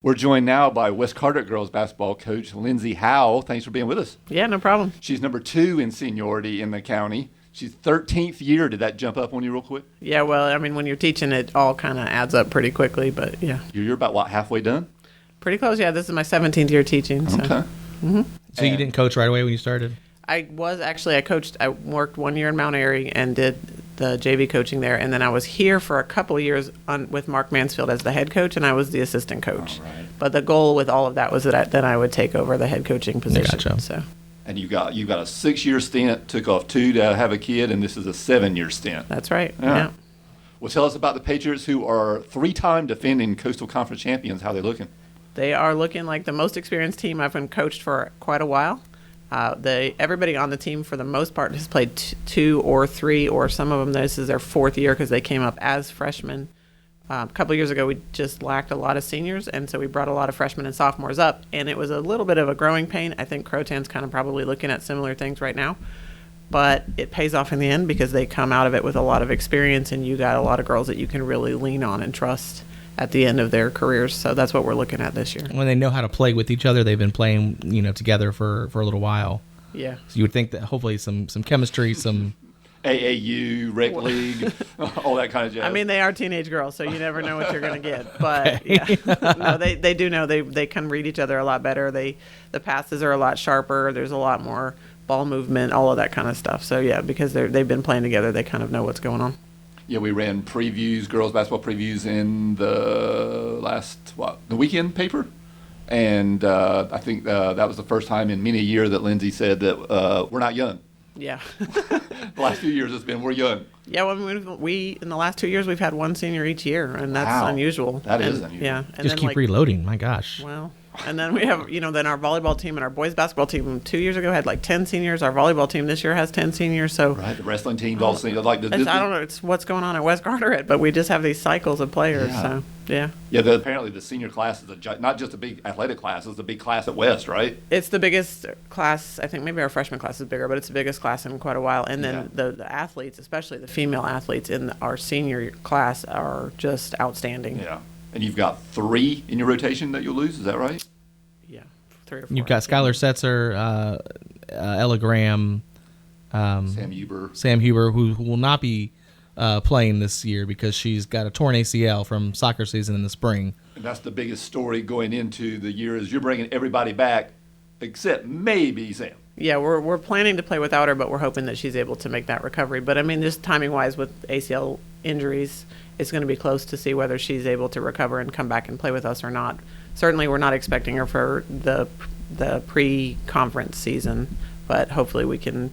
We're joined now by West Carteret girls basketball coach Lindsey Howell. Thanks for being with us. Yeah, no problem. She's number 2 in seniority in the county. She's 13th year. Did that jump up on you real quick? Yeah, well, I mean, when you're teaching, it all kind of adds up pretty quickly, but yeah. You're about, what, halfway done? Pretty close, yeah. This is my 17th year teaching. So. Okay. Mm-hmm. So you didn't coach right away when you started? I worked 1 year in Mount Airy and did the JV coaching there, and then I was here for a couple of years with Mark Mansfield as the head coach, and I was the assistant coach. All right. But the goal with all of that was that I would take over the head coaching position. Gotcha. So. And you got a 6-year stint, took off 2 to have a kid, and this is a 7-year stint. That's right. Yeah. Yeah. Well, tell us about the Patriots, who are 3-time defending Coastal Conference champions. How are they looking? They are looking like the most experienced team. I've been coached for quite a while. Everybody on the team, for the most part, has played 2 or 3, or some of them, this is their 4th year because they came up as freshmen. A couple of years ago, we just lacked a lot of seniors, and so we brought a lot of freshmen and sophomores up, and it was a little bit of a growing pain. I think Crotan's kind of probably looking at similar things right now, but it pays off in the end because they come out of it with a lot of experience, and you got a lot of girls that you can really lean on and trust at the end of their careers. So that's what we're looking at this year. When they know how to play with each other, they've been playing, together for a little while. Yeah. So you would think that hopefully some chemistry, some AAU, rec league, all that kind of jazz. I mean, they are teenage girls, so you never know what you're going to get. But yeah, no, they do know they can read each other a lot better. The passes are a lot sharper. There's a lot more ball movement, all of that kind of stuff. So yeah, because they've been playing together, they kind of know what's going on. Yeah, we ran previews, girls basketball previews in the the weekend paper. And I think that was the first time in many a year that Lindsey said that we're not young. Yeah. The last few years it's been we're young. Yeah, well, we in the last 2 years we've had one senior each year, and that's Wow. unusual. That is unusual. Yeah. And just keep reloading. My gosh. Well, and then we have, then our volleyball team and our boys basketball team 2 years ago had like 10 seniors. Our volleyball team this year has 10 seniors. So Right, the wrestling team's all seniors. Like I don't know, it's what's going on at West Carteret, but we just have these cycles of players. Yeah. So yeah. Yeah, apparently the senior class is not just a big athletic class, it's a big class at West, right? It's the biggest class. I think maybe our freshman class is bigger, but it's the biggest class in quite a while. And then the athletes, especially the female athletes in our senior class, are just outstanding. Yeah. And you've got 3 in your rotation that you'll lose, is that right? Yeah, 3 or 4. You've got Skylar Setzer, Ella Graham, Sam Huber. Sam Huber, who will not be playing this year because she's got a torn ACL from soccer season in the spring. And that's the biggest story going into the year is you're bringing everybody back except maybe Sam. Yeah, we're planning to play without her, but we're hoping that she's able to make that recovery. But I mean, just timing-wise with ACL injuries, it's going to be close to see whether she's able to recover and come back and play with us or not. Certainly, we're not expecting her for the pre-conference season, but hopefully we can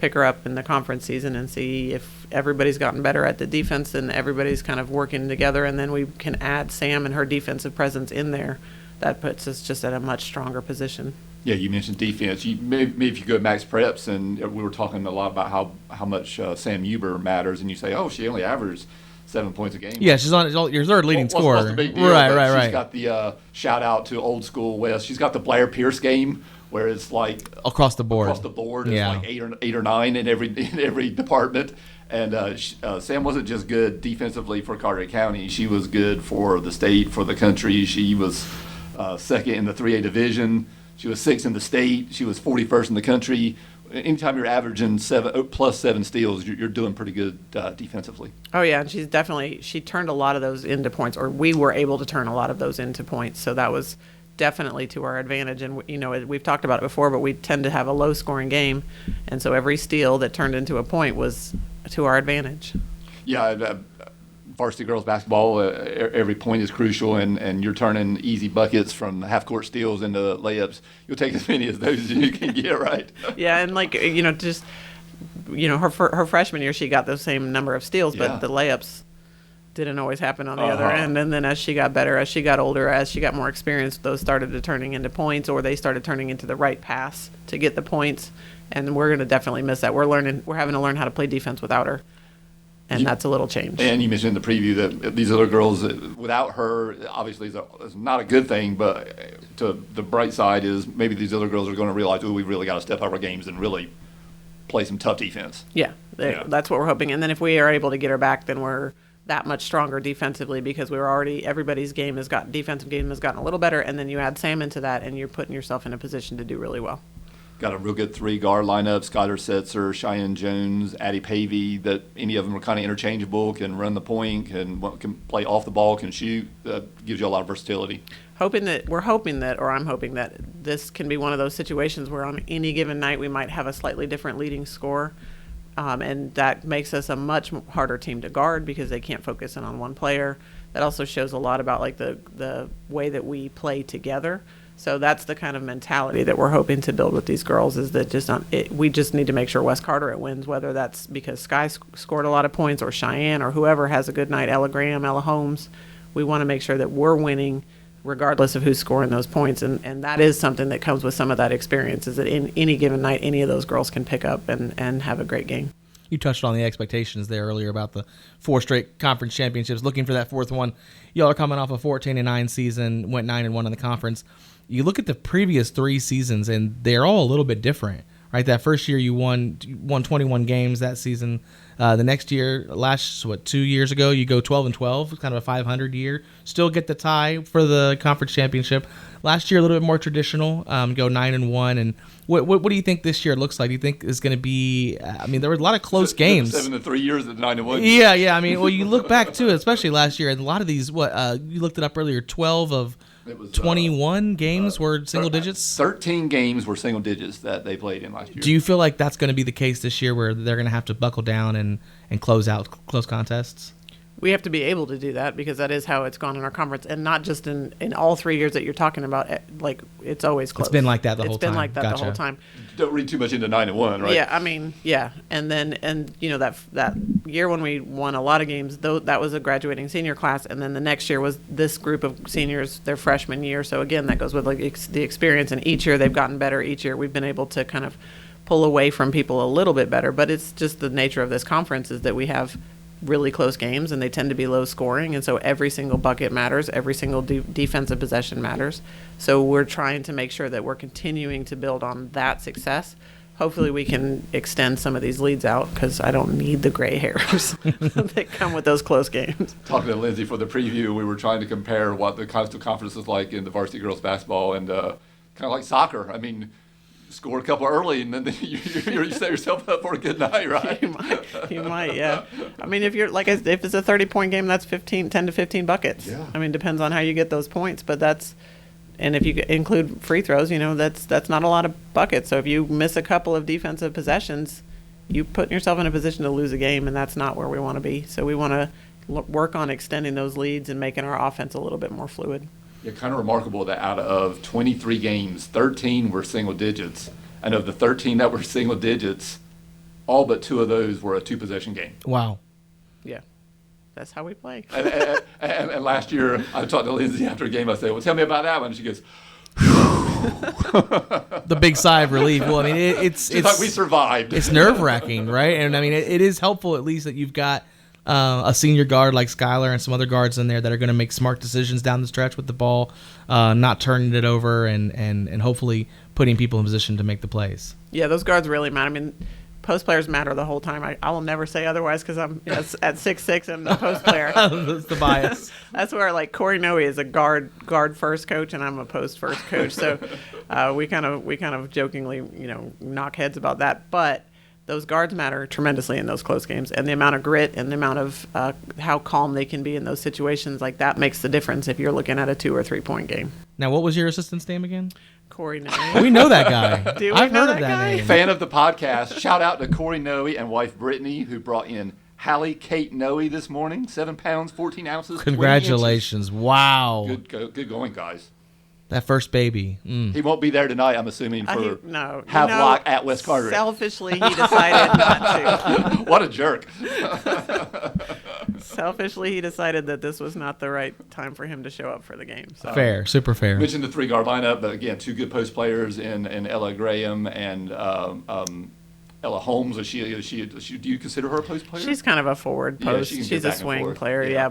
pick her up in the conference season and see if everybody's gotten better at the defense and everybody's kind of working together, and then we can add Sam and her defensive presence in there. That puts us just at a much stronger position. Yeah, you mentioned defense. Maybe if you go to Max Preps, and we were talking a lot about how much Sam Huber matters, and you say, oh, she only averages 7 points a game. Yeah, she's on your third leading scorer. What's the big deal? Right. She's got the shout out to old school West. She's got the Blair Pierce game where it's like across the board. It's yeah. like eight or nine in every department. And Sam wasn't just good defensively for Carteret County. She was good for the state, for the country. She was second in the 3A division. She was 6th in the state. She was 41st in the country. Anytime you're averaging plus 7 steals, you're doing pretty good defensively. Oh yeah, and she turned a lot of those into points, or we were able to turn a lot of those into points. So that was definitely to our advantage. And we've talked about it before, but we tend to have a low scoring game, and so every steal that turned into a point was to our advantage. Yeah. Varsity girls basketball, every point is crucial, and you're turning easy buckets from half-court steals into layups. You'll take as many as those as you can get, right? Yeah, and her freshman year, she got the same number of steals, but the layups didn't always happen on the other end. And then as she got better, as she got older, as she got more experience, those started turning into points, or they started turning into the right pass to get the points. And we're going to definitely miss that. We're having to learn how to play defense without her. And that's a little change. And you mentioned in the preview that these other girls, without her, obviously is not a good thing, but to the bright side is maybe these other girls are going to realize, we've really got to step up our games and really play some tough defense. Yeah, that's what we're hoping. And then if we are able to get her back, then we're that much stronger defensively because everybody's defensive game has gotten a little better, and then you add Sam into that, and you're putting yourself in a position to do really well. Got a real good 3-guard lineup: Skylar Setzer, Cheyenne Jones, Addie Pavey. That any of them are kind of interchangeable, can run the point, can play off the ball, can shoot. Gives you a lot of versatility. I'm hoping that this can be one of those situations where on any given night we might have a slightly different leading scorer. And that makes us a much harder team to guard because they can't focus in on one player. That also shows a lot about like the way that we play together. So that's the kind of mentality that we're hoping to build with these girls, is that we just need to make sure West Carteret wins, whether that's because Sky scored a lot of points or Cheyenne or whoever has a good night, Ella Graham, Ella Holmes. We want to make sure that we're winning regardless of who's scoring those points. And that is something that comes with some of that experience, is that in any given night, any of those girls can pick up and have a great game. You touched on the expectations there earlier about the 4 straight conference championships, looking for that 4th one. Y'all are coming off a 14-9 season, went 9-1 in the conference. You look at the previous 3 seasons, and they're all a little bit different, right? That first year you won 21 games that season. The next year, 2 years ago, you go 12-12, kind of a 500 year. Still get the tie for the conference championship. Last year, a little bit more traditional, go 9-1. And what do you think this year looks like? Do you think is going to be? I mean, there were a lot of close games. 7 to 3 years at 9-1. Yeah. I mean, well, you look back to it, especially last year, and a lot of these. You looked it up earlier. 12 of 21 games were single digits. 13 games were single digits that they played in last year. Do you feel like that's going to be the case this year, where they're going to have to buckle down and close out close contests? We have to be able to do that because that is how it's gone in our conference, and not just in all 3 years that you're talking about. Like, it's always close. It's been like that the whole time. It's been like that Gotcha. the whole time. Don't read too much into 9-1, right? Yeah, I mean, yeah, and you know that year when we won a lot of games, though, that was a graduating senior class, and then the next year was this group of seniors, their freshman year. So again, that goes with like the experience, and each year they've gotten better. Each year we've been able to kind of pull away from people a little bit better, but it's just the nature of this conference is that we have really close games, and they tend to be low scoring, and so every single bucket matters, every single defensive possession matters. So we're trying to make sure that we're continuing to build on that success. Hopefully we can extend some of these leads out, because I don't need the gray hairs that come with those close games. Talking to Lindsey for the preview, we were trying to compare what the Coastal Conference is like in the varsity girls basketball, and kind of like soccer. I mean, score a couple early, and then you set yourself up for a good night, right? You might, yeah. I mean, if you're if it's a 30-point game, that's 10 to 15 buckets. Yeah. I mean, depends on how you get those points, but and if you include free throws, that's not a lot of buckets. So if you miss a couple of defensive possessions, you put yourself in a position to lose a game, and that's not where we want to be. So we want to work on extending those leads and making our offense a little bit more fluid. Yeah, kind of remarkable that out of 23 games, 13 were single digits. And of the 13 that were single digits, all but 2 of those were a 2-possession game. Wow. Yeah. That's how we play. And last year, I talked to Lindsey after a game. I said, well, tell me about that one. And she goes, the big sigh of relief. Well, I mean, it's like we survived. It's nerve-wracking, right? And I mean, it is helpful at least that you've got a senior guard like Skylar and some other guards in there that are going to make smart decisions down the stretch with the ball, not turning it over, and hopefully putting people in position to make the plays. Yeah, those guards really matter. I mean, post players matter the whole time. I will never say otherwise, because I'm at 6'6", I'm the post player. That's the bias. That's where, like, Corey Noe is a guard first coach, and I'm a post first coach. So we kind of jokingly knock heads about that, but those guards matter tremendously in those close games, and the amount of grit and the amount of how calm they can be in those situations, like that makes the difference if you're looking at a 2 or 3 point game. Now, what was your assistant's name again? Corey Noe. We know that guy. I've heard of that guy? name. Fan of the podcast. Shout out to Corey Noe and wife Brittany, who brought in Hallie Kate Noe this morning. 7 pounds, 14 ounces. Congratulations. Wow. Good going, guys. That first baby. Mm. He won't be there tonight, I'm assuming, for no. Havelock at West Carteret. Selfishly, he decided not to. What a jerk. Selfishly, he decided that this was not the right time for him to show up for the game. So. Fair, super fair. Mentioned the 3-guard lineup, but again, 2 good post players in Ella Graham and Ella Holmes. Do you consider her a post player? She's kind of a forward post. Yeah, she's a swing player, yeah.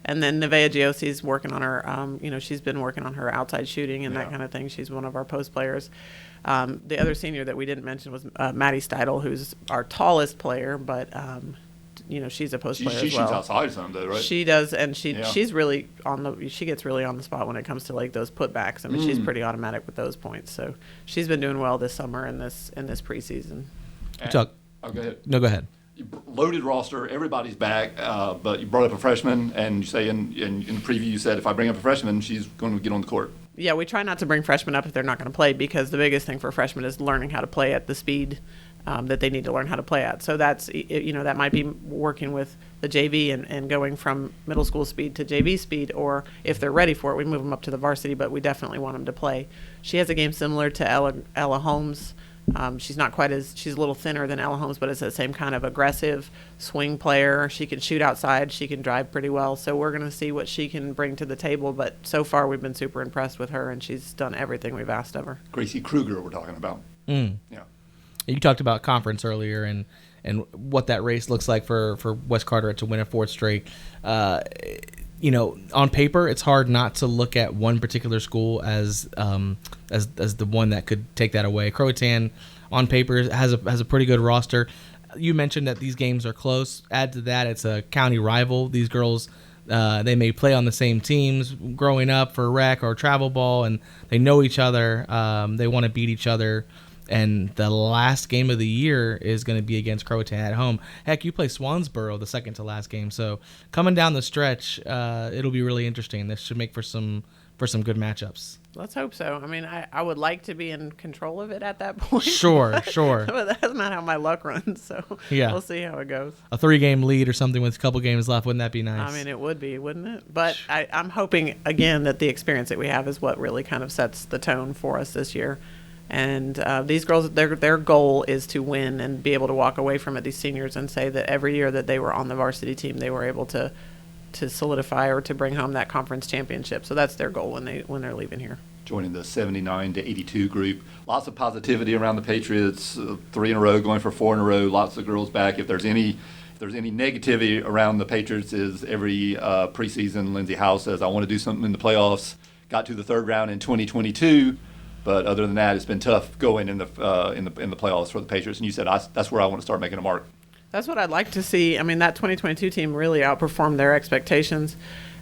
And then Nevaeh Giosi's working on her. She's been working on her outside shooting and that kind of thing. She's one of our post players. The other senior that we didn't mention was Maddie Steidel, who's our tallest player, but she's a post She player as shoots well. outside some though, right? She does, and Yeah. she's really she gets really on the spot when it comes to like those putbacks. I mean, she's pretty automatic with those points. So she's been doing well this summer in this preseason. Chuck. Oh, go ahead. No, go ahead. Loaded roster, everybody's back, but you brought up a freshman, and you say in the preview you said if I bring up a freshman, she's going to get on the court. Yeah, we try not to bring freshmen up if they're not going to play, because the biggest thing for freshmen is learning how to play at the speed that they need to learn how to play at. So that's, that might be working with the JV and going from middle school speed to JV speed, or if they're ready for it, we move them up to the varsity, but we definitely want them to play. She has a game similar to Ella Holmes. She's a little thinner than Ella Holmes, but it's the same kind of aggressive swing player. She can shoot outside. She can drive pretty well. So we're going to see what she can bring to the table. But so far, we've been super impressed with her, and she's done everything we've asked of her. Gracie Kruger, we're talking about. Yeah. You talked about conference earlier and what that race looks like for West Carteret to win a fourth straight. On paper, it's hard not to look at one particular school as the one that could take that away. Croatan, on paper, has a pretty good roster. You mentioned that these games are close. Add to that, it's a county rival. These girls, they may play on the same teams growing up for rec or travel ball, and they know each other. They want to beat each other. And the last game of the year is going to be against Croatan at home. Heck, you play Swansboro the second to last game. So coming down the stretch, it'll be really interesting. This should make for some good matchups. Let's hope so. I mean, I would like to be in control of it at that point. Sure. But that's not how my luck runs. So yeah, we'll see how it goes. A 3-game lead or something with a couple games left. Wouldn't that be nice? I mean, it would be, wouldn't it? But I'm hoping, again, that the experience that we have is what really kind of sets the tone for us this year. And these girls, their goal is to win and be able to walk away from it, these seniors, and say that every year that they were on the varsity team, they were able to solidify or to bring home that conference championship. So that's their goal when they're leaving here. Joining the 79 to 82 group. Lots of positivity around the Patriots. 3 in a row, going for 4 in a row. Lots of girls back. If there's any negativity around the Patriots, is every preseason Lindsey Howell says, I want to do something in the playoffs. Got to the third round in 2022. But other than that, it's been tough going in the playoffs for the Patriots. And you said that's where I want to start making a mark. That's what I'd like to see. I mean, that 2022 team really outperformed their expectations.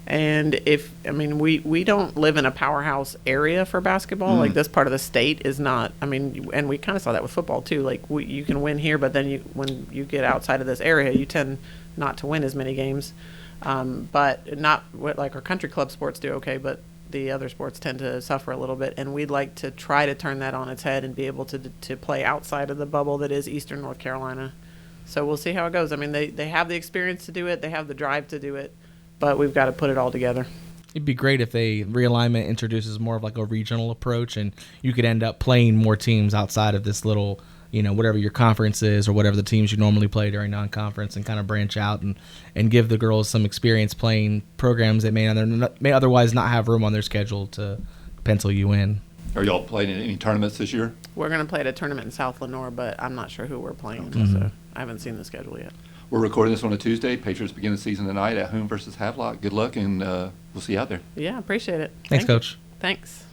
And we don't live in a powerhouse area for basketball. Like, this part of the state is not. I mean, and we kind of saw that with football too. Like, you can win here, but then when you get outside of this area, you tend not to win as many games. But not like our country club sports do okay, but the other sports tend to suffer a little bit, and we'd like to try to turn that on its head and be able to play outside of the bubble that is Eastern North Carolina. So we'll see how it goes. I mean, they have the experience to do it, they have the drive to do it, but we've got to put it all together. It'd be great if realignment introduces more of like a regional approach, and you could end up playing more teams outside of this little, whatever your conference is or whatever the teams you normally play during non-conference, and kind of branch out and give the girls some experience playing programs that may otherwise not have room on their schedule to pencil you in. Are y'all playing in any tournaments this year? We're going to play at a tournament in South Lenore, but I'm not sure who we're playing, so I haven't seen the schedule yet. We're recording this on a Tuesday. Patriots begin the season tonight at home versus Havelock. Good luck, and we'll see you out there. Yeah, appreciate it. Thanks, Coach. Thanks.